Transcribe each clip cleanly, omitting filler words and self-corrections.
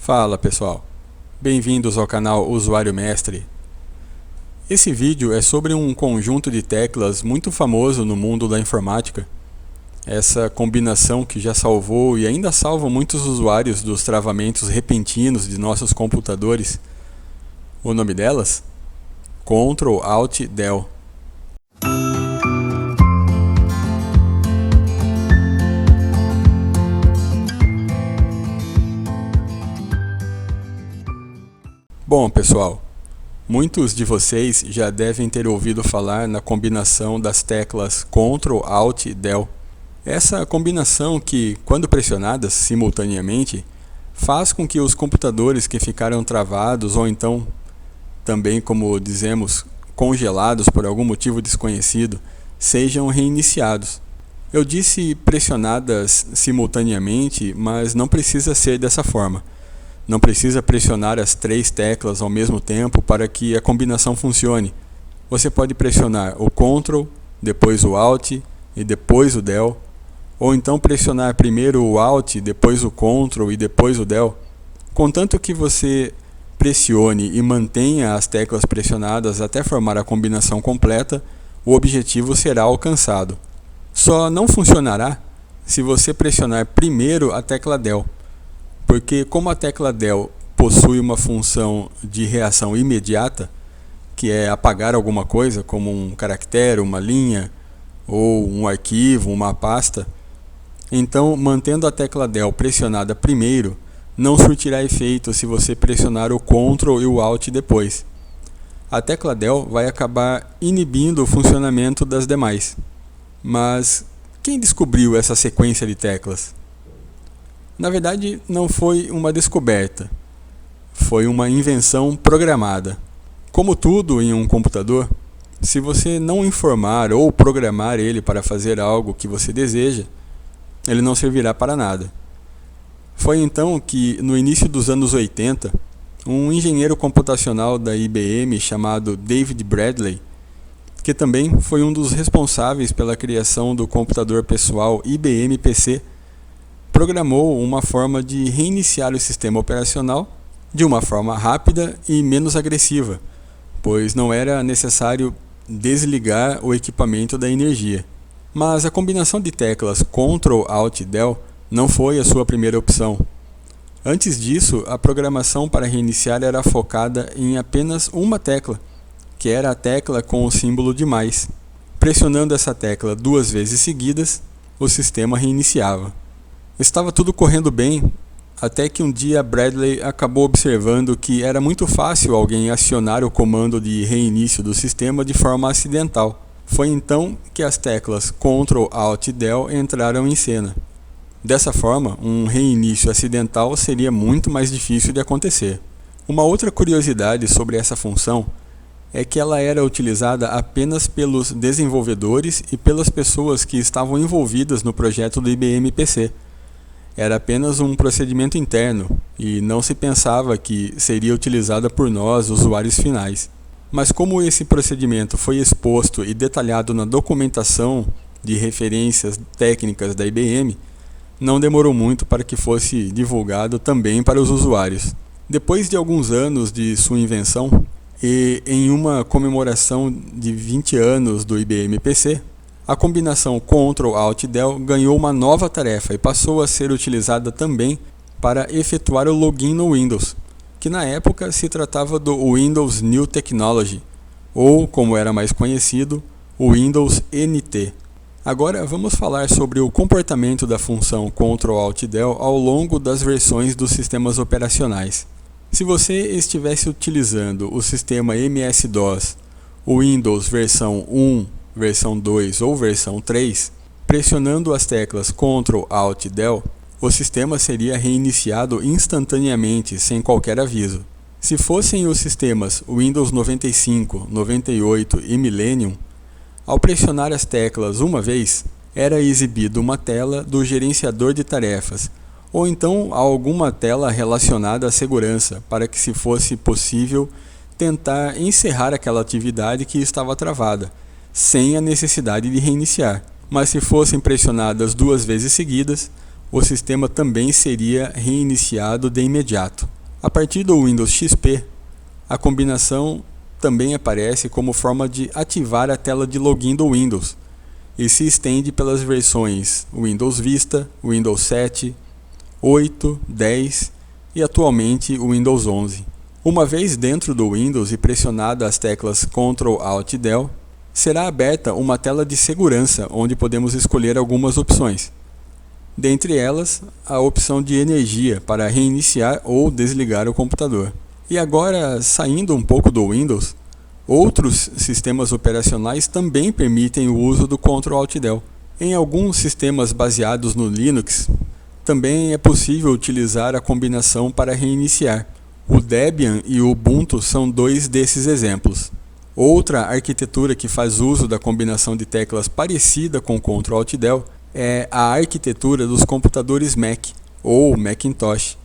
Fala pessoal, bem-vindos ao canal Usuário Mestre. Esse vídeo é sobre um conjunto de teclas muito famoso no mundo da informática. Essa combinação que já salvou e ainda salva muitos usuários dos travamentos repentinos de nossos computadores. O nome delas? Ctrl Alt Del. Bom pessoal, muitos de vocês já devem ter ouvido falar na combinação das teclas Ctrl Alt Del. Essa combinação que, quando pressionadas simultaneamente, faz com que os computadores que ficaram travados ou então, também como dizemos, congelados por algum motivo desconhecido, sejam reiniciados. Eu disse pressionadas simultaneamente, mas não precisa ser dessa forma. Não precisa pressionar as 3 teclas ao mesmo tempo para que a combinação funcione. Você pode pressionar o Ctrl, depois o Alt e depois o Del, ou então pressionar primeiro o Alt, depois o Ctrl e depois o Del. Contanto que você pressione e mantenha as teclas pressionadas até formar a combinação completa, o objetivo será alcançado. Só não funcionará se você pressionar primeiro a tecla Del. Porque como a tecla Del possui uma função de reação imediata, que é apagar alguma coisa, como um caractere, uma linha, ou um arquivo, uma pasta, então mantendo a tecla Del pressionada primeiro, não surtirá efeito se você pressionar o Ctrl e o Alt depois. A tecla Del vai acabar inibindo o funcionamento das demais. Mas quem descobriu essa sequência de teclas? Na verdade, não foi uma descoberta, foi uma invenção programada. Como tudo em um computador, se você não informar ou programar ele para fazer algo que você deseja, ele não servirá para nada. Foi então que, no início dos anos 80, um engenheiro computacional da IBM chamado David Bradley, que também foi um dos responsáveis pela criação do computador pessoal IBM PC, programou uma forma de reiniciar o sistema operacional de uma forma rápida e menos agressiva, pois não era necessário desligar o equipamento da energia. Mas a combinação de teclas Ctrl Alt Del não foi a sua primeira opção. Antes disso, a programação para reiniciar era focada em apenas uma tecla, que era a tecla com o símbolo de mais. Pressionando essa tecla 2 vezes seguidas, o sistema reiniciava. Estava tudo correndo bem, até que um dia Bradley acabou observando que era muito fácil alguém acionar o comando de reinício do sistema de forma acidental. Foi então que as teclas Ctrl Alt Del entraram em cena. Dessa forma, um reinício acidental seria muito mais difícil de acontecer. Uma outra curiosidade sobre essa função é que ela era utilizada apenas pelos desenvolvedores e pelas pessoas que estavam envolvidas no projeto do IBM PC. Era apenas um procedimento interno e não se pensava que seria utilizada por nós, usuários finais. Mas como esse procedimento foi exposto e detalhado na documentação de referências técnicas da IBM, não demorou muito para que fosse divulgado também para os usuários. Depois de alguns anos de sua invenção, e em uma comemoração de 20 anos do IBM PC, a combinação Ctrl Alt Del ganhou uma nova tarefa e passou a ser utilizada também para efetuar o login no Windows, que na época se tratava do Windows New Technology, ou, como era mais conhecido, o Windows NT. Agora vamos falar sobre o comportamento da função Ctrl Alt Del ao longo das versões dos sistemas operacionais. Se você estivesse utilizando o sistema MS-DOS, o Windows versão 1, versão 2 ou versão 3, pressionando as teclas Ctrl Alt Del, o sistema seria reiniciado instantaneamente, sem qualquer aviso. Se fossem os sistemas Windows 95, 98 e Millennium, ao pressionar as teclas uma vez, era exibida uma tela do gerenciador de tarefas, ou então alguma tela relacionada à segurança, para que, se fosse possível, tentar encerrar aquela atividade que estava travada, sem a necessidade de reiniciar. Mas se fossem pressionadas 2 vezes seguidas, o sistema também seria reiniciado de imediato. A partir do Windows XP, a combinação também aparece como forma de ativar a tela de login do Windows e se estende pelas versões Windows Vista, Windows 7, 8, 10 e atualmente o Windows 11. Uma vez dentro do Windows e pressionada as teclas Ctrl Alt Del, será aberta uma tela de segurança onde podemos escolher algumas opções. Dentre elas, a opção de energia para reiniciar ou desligar o computador. E agora, saindo um pouco do Windows, outros sistemas operacionais também permitem o uso do Ctrl Alt Del. Em alguns sistemas baseados no Linux, também é possível utilizar a combinação para reiniciar. O Debian e o Ubuntu são dois desses exemplos. Outra arquitetura que faz uso da combinação de teclas parecida com Ctrl Alt Del é a arquitetura dos computadores Mac ou Macintosh,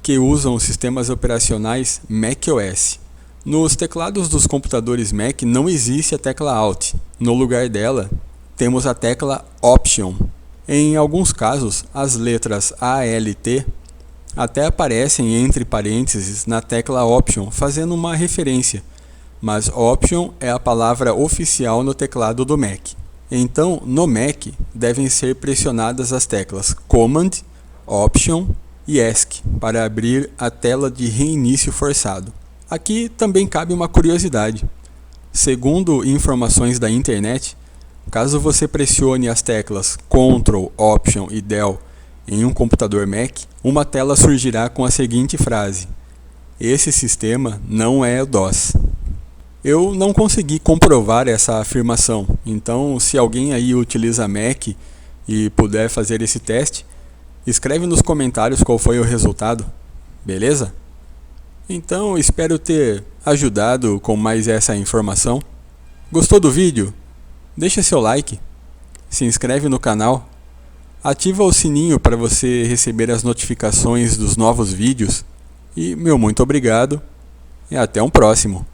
que usam sistemas operacionais macOS. Nos teclados dos computadores Mac não existe a tecla Alt. No lugar dela, temos a tecla Option. Em alguns casos, as letras ALT até aparecem entre parênteses na tecla Option, fazendo uma referência, mas Option é a palavra oficial no teclado do Mac. Então, no Mac, devem ser pressionadas as teclas Command, Option e ESC para abrir a tela de reinício forçado. Aqui também cabe uma curiosidade. Segundo informações da internet, caso você pressione as teclas Ctrl, Option e Del em um computador Mac, uma tela surgirá com a seguinte frase: "Esse sistema não é DOS". Eu não consegui comprovar essa afirmação, então se alguém aí utiliza Mac e puder fazer esse teste, escreve nos comentários qual foi o resultado, beleza? Então espero ter ajudado com mais essa informação. Gostou do vídeo? Deixa seu like, se inscreve no canal, ativa o sininho para você receber as notificações dos novos vídeos e meu muito obrigado e até um próximo.